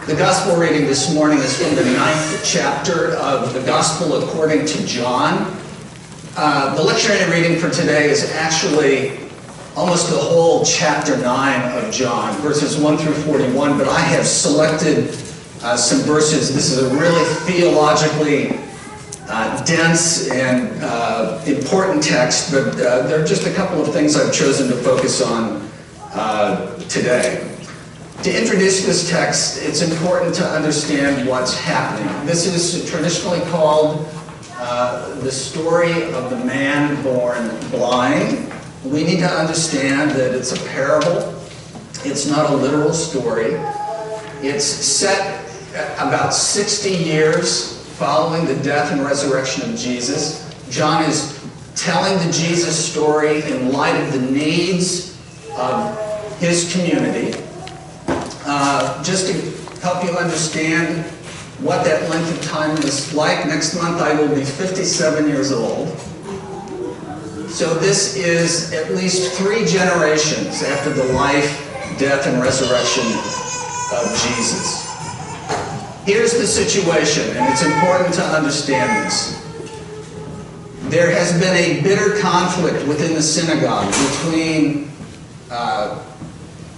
The gospel reading this morning is from the 9th chapter of the Gospel according to John. The lectionary reading for today is actually almost the whole chapter 9 of John, verses 1 through 41, but I have selected some verses. This is a really theologically dense and important text, but there are just a couple of things I've chosen to focus on today. To introduce this text, it's important to understand what's happening. This is traditionally called the story of the man born blind. We need to understand that it's a parable. It's not a literal story. It's set about 60 years following the death and resurrection of Jesus. John is telling the Jesus story in light of the needs of his community. Just to help you understand what that length of time is like, next month I will be 57 years old. So this is at least 3 generations after the life, death, and resurrection of Jesus. Here's the situation, and it's important to understand this. There has been a bitter conflict within the synagogue between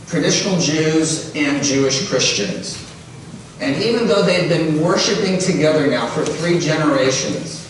traditional Jews and Jewish Christians. And even though they've been worshiping together now for 3 generations,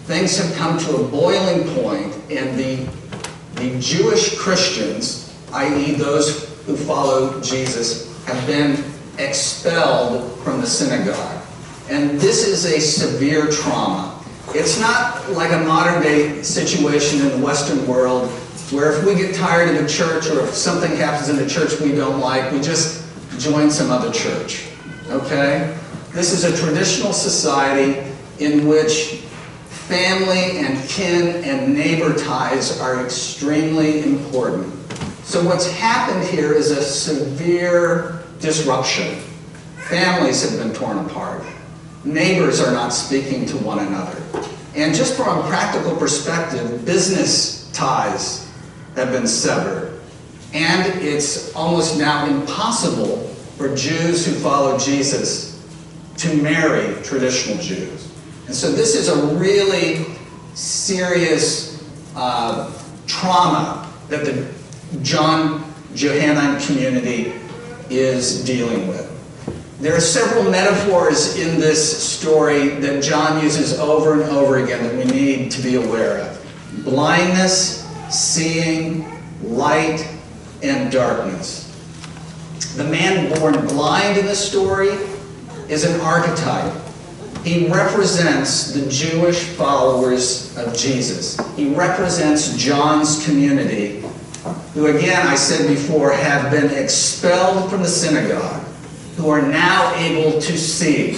things have come to a boiling point, and the Jewish Christians, i.e. those who follow Jesus, have been expelled from the synagogue. And this is a severe trauma. It's not like a modern-day situation in the Western world where if we get tired of a church or if something happens in a church we don't like, we just join some other church. Okay? This is a traditional society in which family and kin and neighbor ties are extremely important. So what's happened here is a severe disruption. Families have been torn apart. Neighbors are not speaking to one another. And just from a practical perspective, business ties have been severed. And it's almost now impossible for Jews who follow Jesus to marry traditional Jews. And so this is a really serious trauma that the Johannine community is dealing with. There are several metaphors in this story that John uses over and over again that we need to be aware of. Blindness, seeing, light, and darkness. The man born blind in the story is an archetype. He represents the Jewish followers of Jesus. He represents John's community, who, again, I said before, have been expelled from the synagogue, who are now able to see.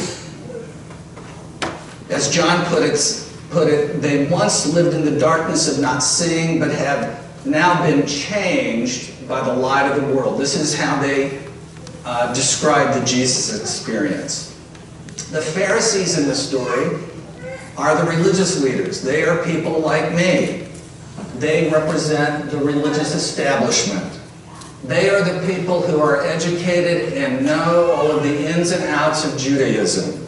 As John put it, they once lived in the darkness of not seeing, but have now been changed by the light of the world. This is how they describe the Jesus experience. The Pharisees in the story are the religious leaders. They are people like me. They represent the religious establishment. They are the people who are educated and know all of the ins and outs of Judaism.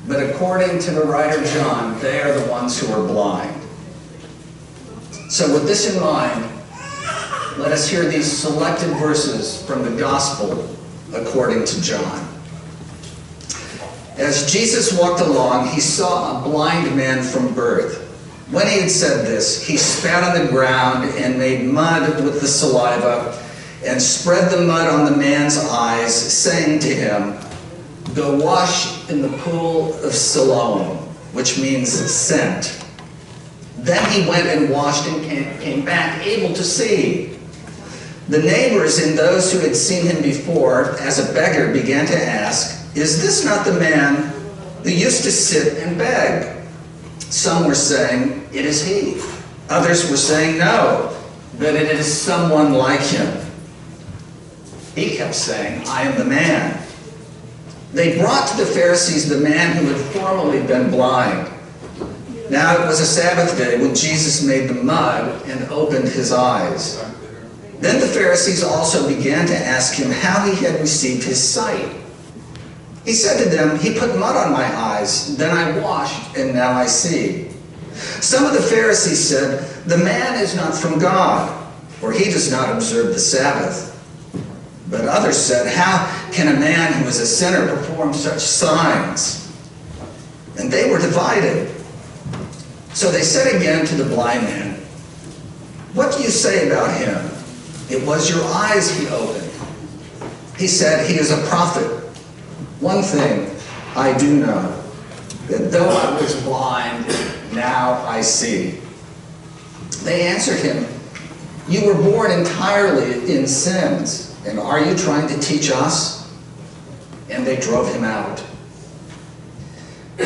But according to the writer John, they are the ones who are blind. So with this in mind, let us hear these selected verses from the Gospel according to John. As Jesus walked along, he saw a blind man from birth. When he had said this, he spat on the ground and made mud with the saliva and spread the mud on the man's eyes, saying to him, "Go wash in the pool of Siloam," which means sent. Then he went and washed and came back able to see. The neighbors and those who had seen him before as a beggar began to ask, "Is this not the man who used to sit and beg?" Some were saying, "It is he." Others were saying, "No, but it is someone like him." He kept saying, "I am the man." They brought to the Pharisees the man who had formerly been blind. Now it was a Sabbath day when Jesus made the mud and opened his eyes. Then the Pharisees also began to ask him how he had received his sight. He said to them, "He put mud on my eyes, then I washed, and now I see." Some of the Pharisees said, "The man is not from God, for he does not observe the Sabbath." But others said, "How can a man who is a sinner perform such signs?" And they were divided. So they said again to the blind man, "What do you say about him? It was your eyes he opened." He said, "He is a prophet. One thing I do know, that though I was blind, now I see." They answered him, "You were born entirely in sins, and are you trying to teach us?" And they drove him out.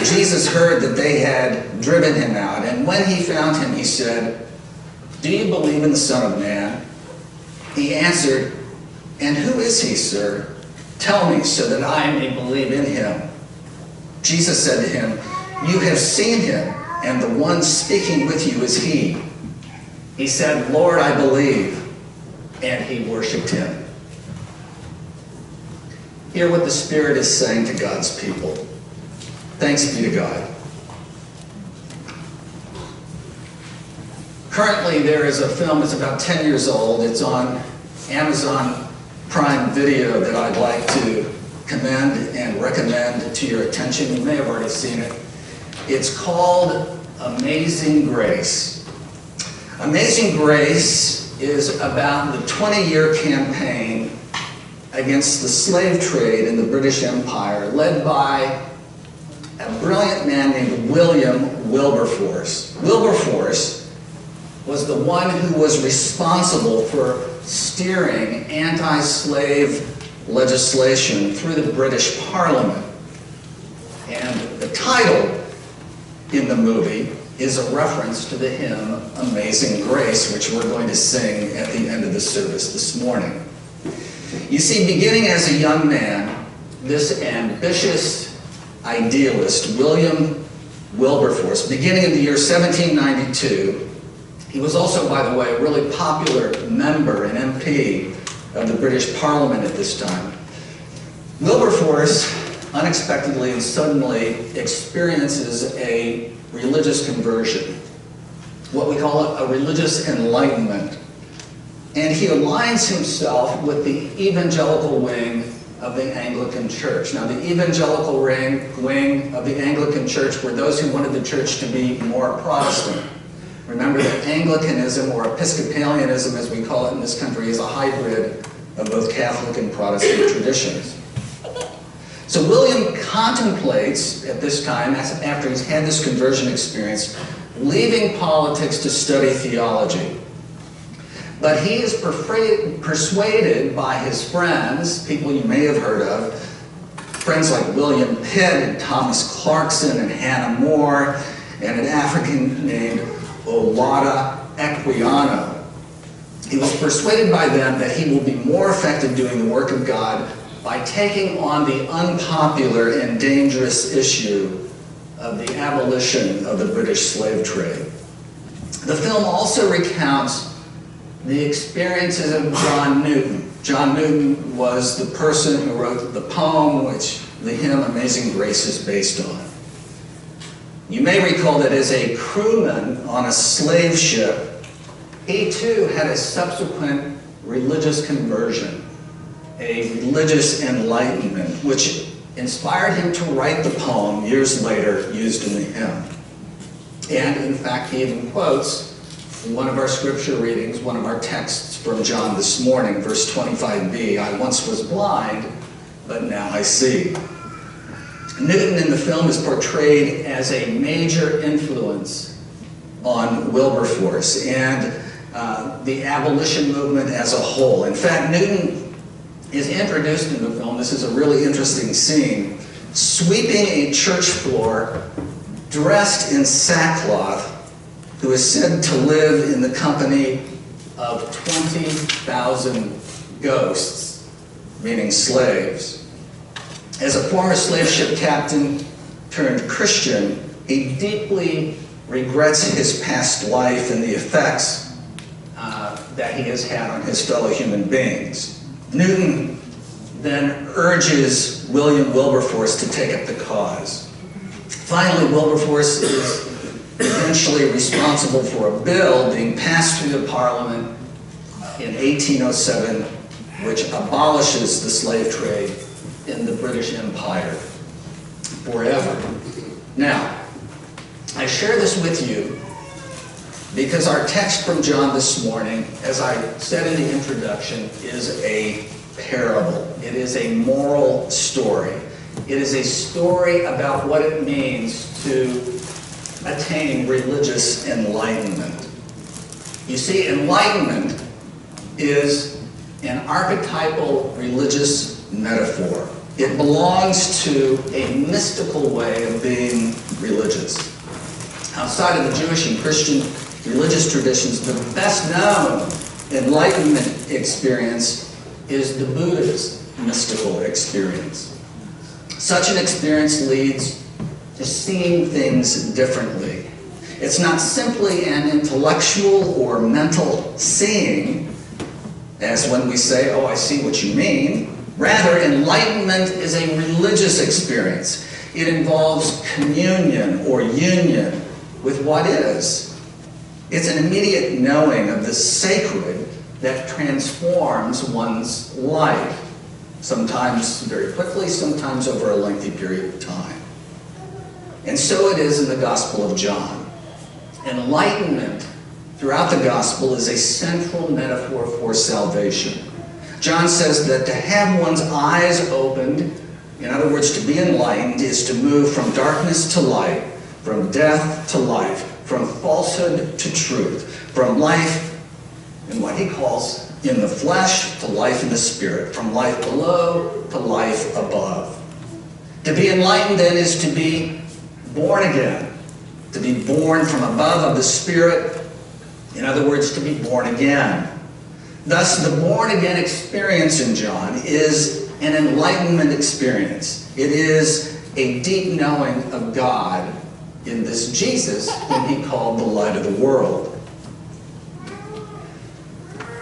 Jesus heard that they had driven him out, and when he found him, he said, "Do you believe in the Son of Man?" He answered, "And who is he, sir? Tell me so that I may believe in him." Jesus said to him, "You have seen him, and the one speaking with you is he." He said, "Lord, I believe," and he worshiped him. Hear what the Spirit is saying to God's people. Thanks be to God. Currently, there is a film that's about 10 years old. It's on Amazon Prime Video that I'd like to commend and recommend to your attention. You may have already seen it. It's called Amazing Grace. Amazing Grace is about the 20-year campaign against the slave trade in the British Empire, led by a brilliant man named William Wilberforce. Wilberforce was the one who was responsible for steering anti-slave legislation through the British Parliament. And the title in the movie is a reference to the hymn Amazing Grace, which we're going to sing at the end of the service this morning. You see, beginning as a young man, this ambitious idealist, William Wilberforce, beginning in the year 1792, he was also, by the way, a really popular member and MP of the British Parliament at this time. Wilberforce unexpectedly and suddenly experiences a religious conversion, what we call a religious enlightenment. And he aligns himself with the evangelical wing of the Anglican Church. Now, the evangelical wing of the Anglican Church were those who wanted the church to be more Protestant. Remember that Anglicanism, or Episcopalianism as we call it in this country, is a hybrid of both Catholic and Protestant traditions. So William contemplates at this time, after he's had this conversion experience, leaving politics to study theology. But he is persuaded by his friends, people you may have heard of, friends like William Pitt and Thomas Clarkson and Hannah More, and an African named Olaudah Equiano. He was persuaded by them that he will be more effective doing the work of God by taking on the unpopular and dangerous issue of the abolition of the British slave trade. The film also recounts the experiences of John Newton. John Newton was the person who wrote the poem which the hymn Amazing Grace is based on. You may recall that as a crewman on a slave ship, he too had a subsequent religious conversion, a religious enlightenment, which inspired him to write the poem years later used in the hymn. And in fact, he even quotes in one of our scripture readings, one of our texts from John this morning, verse 25b, "I once was blind, but now I see." Newton in the film is portrayed as a major influence on Wilberforce and the abolition movement as a whole. In fact, Newton is introduced in the film, this is a really interesting scene, sweeping a church floor dressed in sackcloth, who is said to live in the company of 20,000 ghosts, meaning slaves. As a former slave ship captain turned Christian, he deeply regrets his past life and the effects that he has had on his fellow human beings. Newton then urges William Wilberforce to take up the cause. Finally, Wilberforce is eventually responsible for a bill being passed through the Parliament in 1807, which abolishes the slave trade in the British Empire forever. Now, I share this with you because our text from John this morning, as I said in the introduction, is a parable. It is a moral story. It is a story about what it means to attain religious enlightenment. You see, enlightenment is an archetypal religious metaphor. It belongs to a mystical way of being religious. Outside of the Jewish and Christian religious traditions, the best known enlightenment experience is the Buddhist mystical experience. Such an experience leads to seeing things differently. It's not simply an intellectual or mental seeing, as when we say, oh, I see what you mean. Rather, enlightenment is a religious experience. It involves communion or union with what is. It's an immediate knowing of the sacred that transforms one's life, sometimes very quickly, sometimes over a lengthy period of time. And so it is in the Gospel of John. Enlightenment throughout the Gospel is a central metaphor for salvation. John says that to have one's eyes opened, in other words, to be enlightened, is to move from darkness to light, from death to life, from falsehood to truth, from life in what he calls in the flesh to life in the spirit, from life below to life above. To be enlightened, then, is to be born again, to be born from above of the Spirit, in other words, to be born again. Thus, the born-again experience in John is an enlightenment experience. It is a deep knowing of God in this Jesus whom he called the light of the world.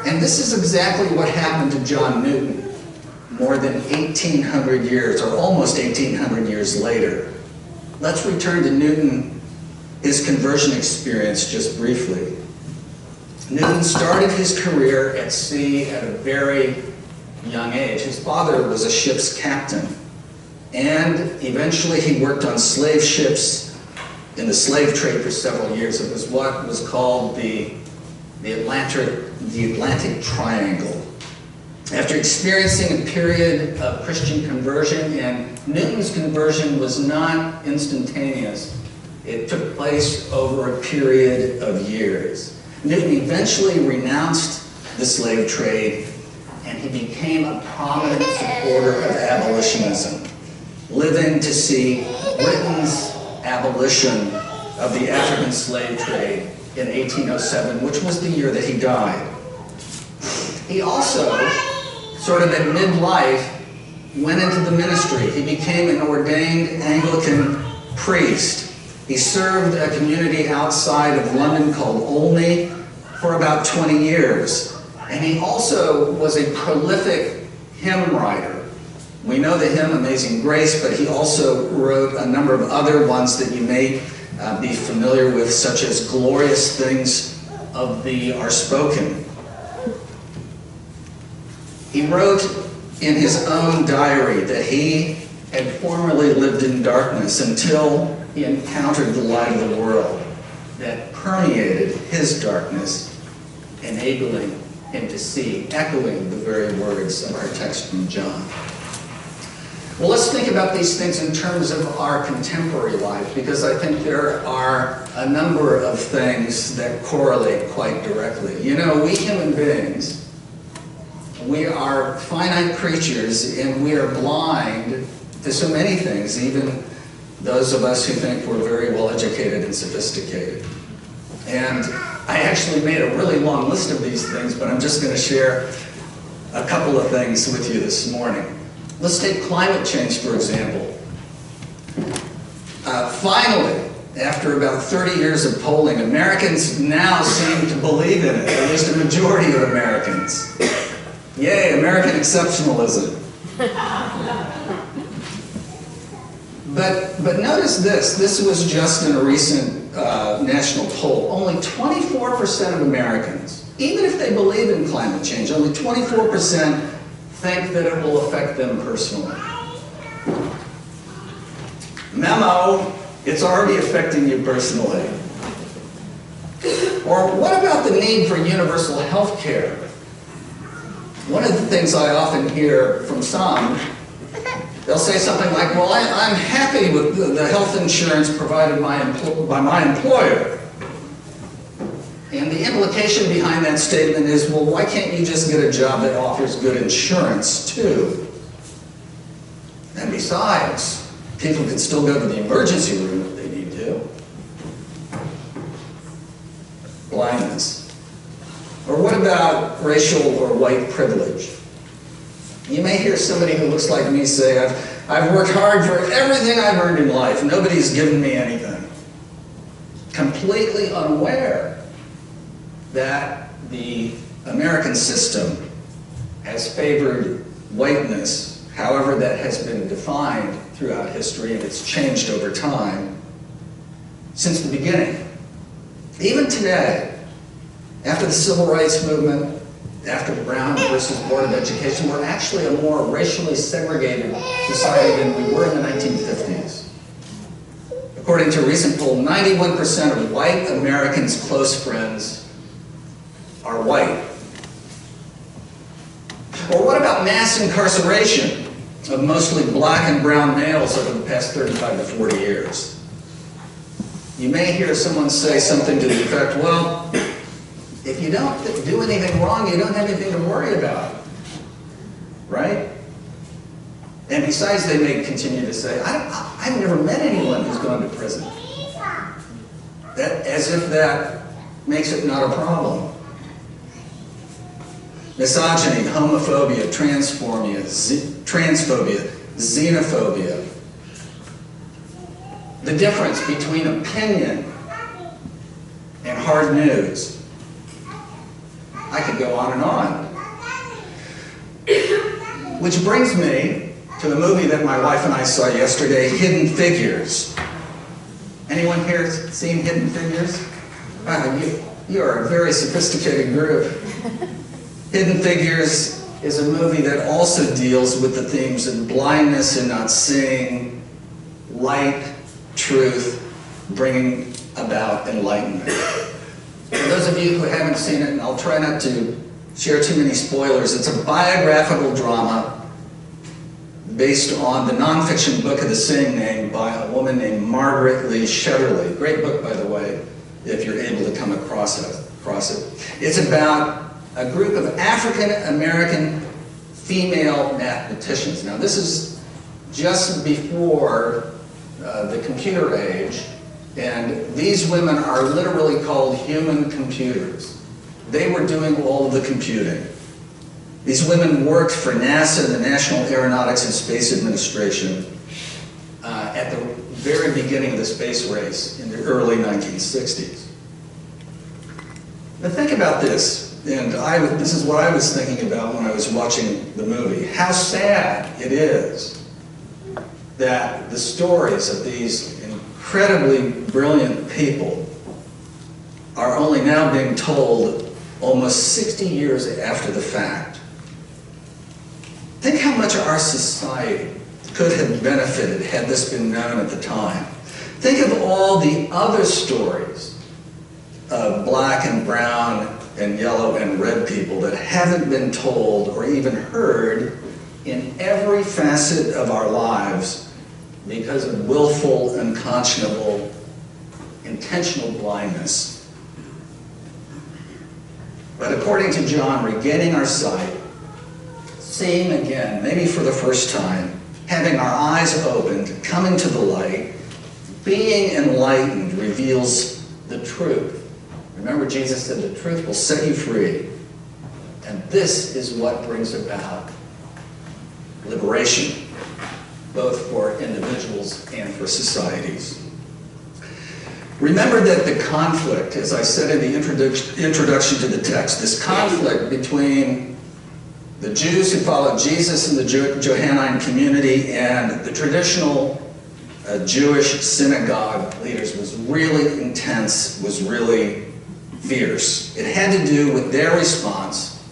And this is exactly what happened to John Newton more than 1,800 years, or almost 1,800 years later. Let's return to Newton, his conversion experience, just briefly. Newton started his career at sea at a very young age. His father was a ship's captain, and eventually he worked on slave ships in the slave trade for several years. It was what was called the Atlantic Triangle. After experiencing a period of Christian conversion, and Newton's conversion was not instantaneous, it took place over a period of years. Newton eventually renounced the slave trade, and he became a prominent supporter of abolitionism, living to see Britain's abolition of the African slave trade in 1807, which was the year that he died. He also, sort of at midlife, went into the ministry. He became an ordained Anglican priest. He served a community outside of London called Olney for about 20 years. And he also was a prolific hymn writer. We know the hymn Amazing Grace, but he also wrote a number of other ones that you may be familiar with, such as Glorious Things of Thee Are Spoken. He wrote in his own diary that he had formerly lived in darkness until he encountered the light of the world that permeated his darkness, enabling him to see, echoing the very words of our text from John. Well, let's think about these things in terms of our contemporary life, because I think there are a number of things that correlate quite directly. You know, we human beings, we are finite creatures, and we are blind to so many things, even those of us who think we're very well educated and sophisticated. And I actually made a really long list of these things, but I'm just going to share a couple of things with you this morning. Let's take climate change, for example. Finally, after about 30 years of polling, Americans now seem to believe in it, at least a majority of Americans. Yay, American exceptionalism. But notice this. This was just in a recent national poll. Only 24% of Americans, even if they believe in climate change, only 24% think that it will affect them personally. Memo, it's already affecting you personally. Or what about the need for universal health care? One of the things I often hear from some, they'll say something like, well, I'm happy with the health insurance provided by my employer. And the implication behind that statement is, well, why can't you just get a job that offers good insurance too? And besides, people can still go to the emergency room if they need to. Blindness. Or what about racial or white privilege? You may hear somebody who looks like me say, I've worked hard for everything I've earned in life. Nobody's given me anything. Completely unaware that the American system has favored whiteness, however that has been defined throughout history, and it's changed over time since the beginning. Even today, after the Civil Rights Movement, after the Brown versus Board of Education, we're actually a more racially segregated society than we were in the 1950s. According to a recent poll, 91% of white Americans' close friends are white. Or what about mass incarceration of mostly black and brown males over the past 35 to 40 years? You may hear someone say something to the effect, well, if you don't do anything wrong, you don't have anything to worry about, right? And besides, they may continue to say, I've never met anyone who's gone to prison. As if that makes it not a problem. Misogyny, homophobia, transphobia, xenophobia. The difference between opinion and hard news. I could go on and on. Which brings me to the movie that my wife and I saw yesterday, Hidden Figures. Anyone here seen Hidden Figures? You are a very sophisticated group. Hidden Figures is a movie that also deals with the themes of blindness and not seeing, light, truth, bringing about enlightenment. For those of you who haven't seen it, and I'll try not to share too many spoilers, it's a biographical drama based on the nonfiction book of the same name by a woman named Margaret Lee Shetterly. Great book, by the way, if you're able to come across it. It's about a group of African-American female mathematicians. Now, this is just before the computer age. And these women are literally called human computers. They were doing all of the computing. These women worked for NASA, the National Aeronautics and Space Administration, at the very beginning of the space race in the early 1960s. Now think about this, and this is what I was thinking about when I was watching the movie. How sad it is that the stories of these incredibly brilliant people are only now being told almost 60 years after the fact. Think how much our society could have benefited had this been known at the time. Think of all the other stories of black and brown and yellow and red people that haven't been told or even heard in every facet of our lives because of willful, unconscionable, intentional blindness. But according to John, regaining our sight, seeing again, maybe for the first time, having our eyes opened, coming to the light, being enlightened reveals the truth. Remember, Jesus said the truth will set you free. And this is what brings about liberation, both for individuals and for societies. Remember that the conflict, as I said in the introduction to the text, this conflict between The Jews who followed Jesus in the Johannine community and the traditional Jewish synagogue leaders was really intense, was really fierce. It had to do with their response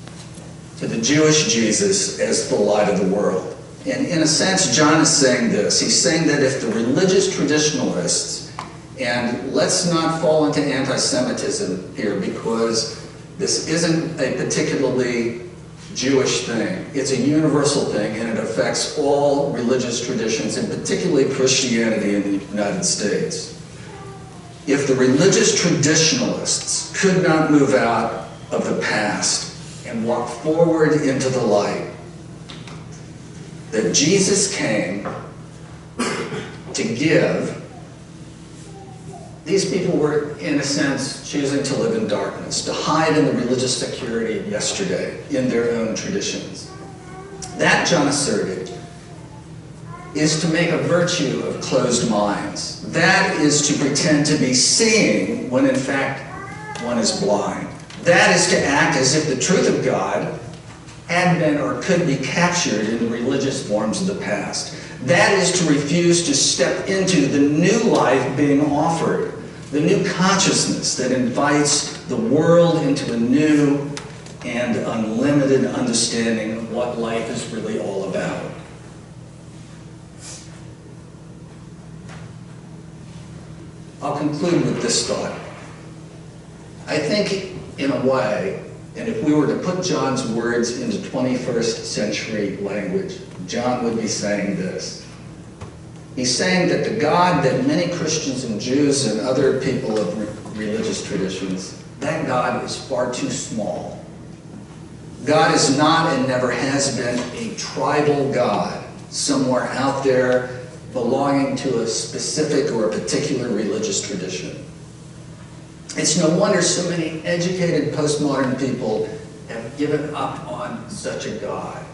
to the Jewish Jesus as the light of the world. And in a sense, John is saying this. He's saying that if the religious traditionalists, and let's not fall into anti-Semitism here because this isn't a particularly Jewish thing. It's a universal thing, and it affects all religious traditions, and particularly Christianity in the United States. If the religious traditionalists could not move out of the past and walk forward into the light, that Jesus came to give, these people were, in a sense, choosing to live in darkness, to hide in the religious security of yesterday, in their own traditions. That, John asserted, is to make a virtue of closed minds. That is to pretend to be seeing when, in fact, one is blind. That is to act as if the truth of God had been or could be captured in the religious forms of the past. That is to refuse to step into the new life being offered, the new consciousness that invites the world into a new and unlimited understanding of what life is really all about. I'll conclude with this thought. I think, in a way, and if we were to put John's words into 21st century language, John would be saying this. He's saying that the God that many Christians and Jews and other people of religious traditions, that God is far too small. God is not and never has been a tribal God, somewhere out there belonging to a specific or a particular religious tradition. It's no wonder so many educated postmodern people have given up on such a God.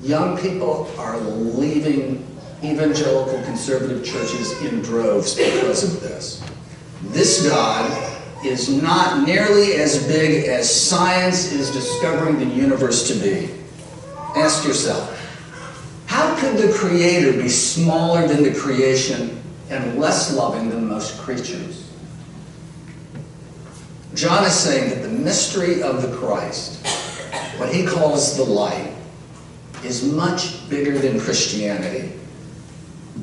Young people are leaving evangelical conservative churches in droves because of this. This God is not nearly as big as science is discovering the universe to be. Ask yourself, how could the Creator be smaller than the creation and less loving than most creatures? John is saying that the mystery of the Christ, what he calls the light, is much bigger than Christianity.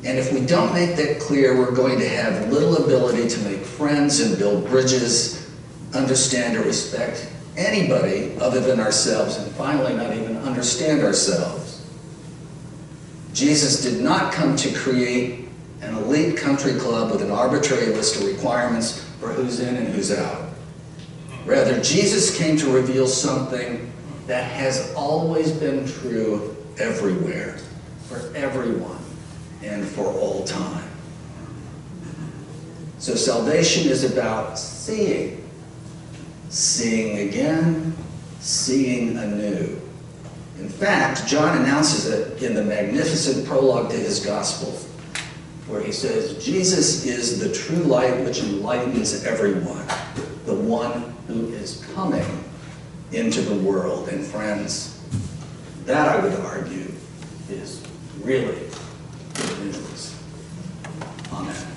And if we don't make that clear, we're going to have little ability to make friends and build bridges, understand or respect anybody other than ourselves, and finally not even understand ourselves. Jesus did not come to create an elite country club with an arbitrary list of requirements for who's in and who's out. Rather, Jesus came to reveal something that has always been true everywhere, for everyone, and for all time. So salvation is about seeing, seeing again, seeing anew. In fact, John announces it in the magnificent prologue to his Gospel, where he says, Jesus is the true light which enlightens everyone, the one who is coming into the world. And friends, that I would argue is really good news. Amen.